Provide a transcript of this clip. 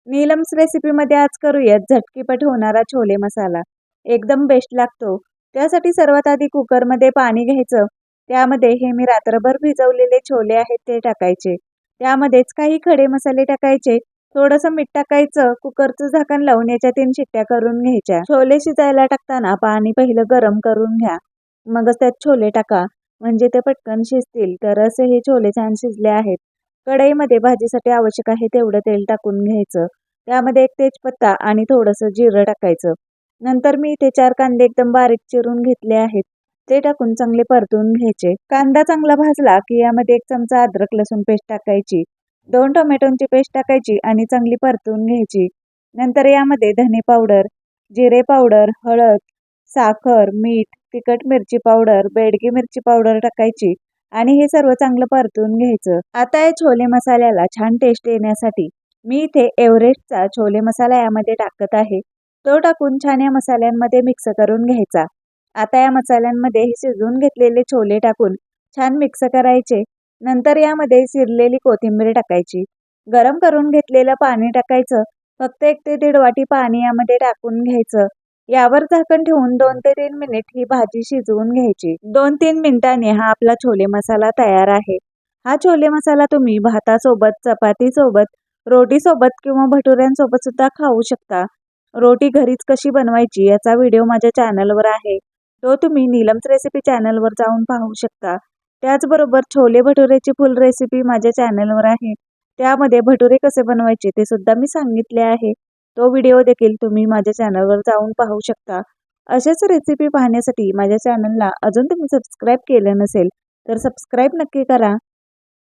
नीलम्स रेसिपीमध्ये आज करूयात झटकीपट होणारा छोले मसाला. एकदम बेस्ट लागतो. त्यासाठी सर्वात आधी कुकरमध्ये पाणी घ्यायचं. त्यामध्ये हे मी रात्रभर भिजवलेले छोले आहेत ते टाकायचे. त्यामध्येच काही खडे मसाले टाकायचे. थोडंसं मीठ टाकायचं. कुकरचं झाकण लावून याच्या 3 शिट्ट्या करून घ्यायच्या. छोले शिजायला टाकताना पाणी पहिलं गरम करून घ्या. मगच त्यात छोले टाका. म्हणजे ते पटकन शिजतील. तर असे हे छोले छान शिजले आहेत. कढईमध्ये भाजीसाठी आवश्यक आहे तेवढं तेल टाकून घ्यायचं. त्यामध्ये एक तेजपत्ता आणि थोडंसं जिरं टाकायचं. नंतर मी इथे 4 कांदे एकदम बारीक चिरून घेतले आहेत. ते टाकून चांगले परतून घ्यायचे. कांदा चांगला भाजला की यामध्ये 1 चमचा अद्रक लसूण पेस्ट टाकायची. 2 टोमॅटोची पेस्ट टाकायची आणि चांगली परतून घ्यायची. नंतर यामध्ये धने पावडर, जिरे पावडर, हळद, साखर, मीठ, तिखट मिरची पावडर, बेडगी मिरची पावडर टाकायची आणि हे सर्व चांगलं परतून घ्यायचं. आता या छोले मसाल्याला छान टेस्ट येण्यासाठी मी इथे एव्हरेस्टचा छोले मसाला यामध्ये टाकत आहे. तो टाकून छान या मसाल्यांमध्ये मिक्स करून घ्यायचा. आता या मसाल्यांमध्ये शिजवून घेतलेले छोले टाकून छान मिक्स करायचे. नंतर यामध्ये चिरलेली कोथिंबीर टाकायची. गरम करून घेतलेलं पाणी टाकायचं. फक्त 1 ते 1.5 वाटी पाणी यामध्ये टाकून घ्यायचं. यावर झाकण ठेवून 2 ते 3 मिनिट ही भाजी शिजवून घ्यायची. 2-3 मिनिटांनी हा आपला छोले मसाला तयार आहे. हा छोले मसाला तुम्ही भातासोबत, चपातीसोबत, रोटीसोबत किंवा भटुऱ्यांसोबत सुद्धा खाऊ शकता. रोटी घरीच कशी बनवायची याचा व्हिडिओ माझ्या चॅनलवर आहे. तो तुम्ही नीलम्स रेसिपी चॅनलवर जाऊन पाहू शकता. त्याचबरोबर छोले भटुरेची फुल रेसिपी माझ्या चॅनलवर आहे. त्यामध्ये भटुरे कसे बनवायचे ते सुद्धा मी सांगितले आहे. तो व्हिडिओ देखील तुम्ही माझ्या चॅनलवर जाऊन पाहू शकता. अशाच रेसिपी पाहण्यासाठी माझ्या चॅनलला अजून तुम्ही सबस्क्राईब केलं नसेल तर सबस्क्राईब नक्की करा.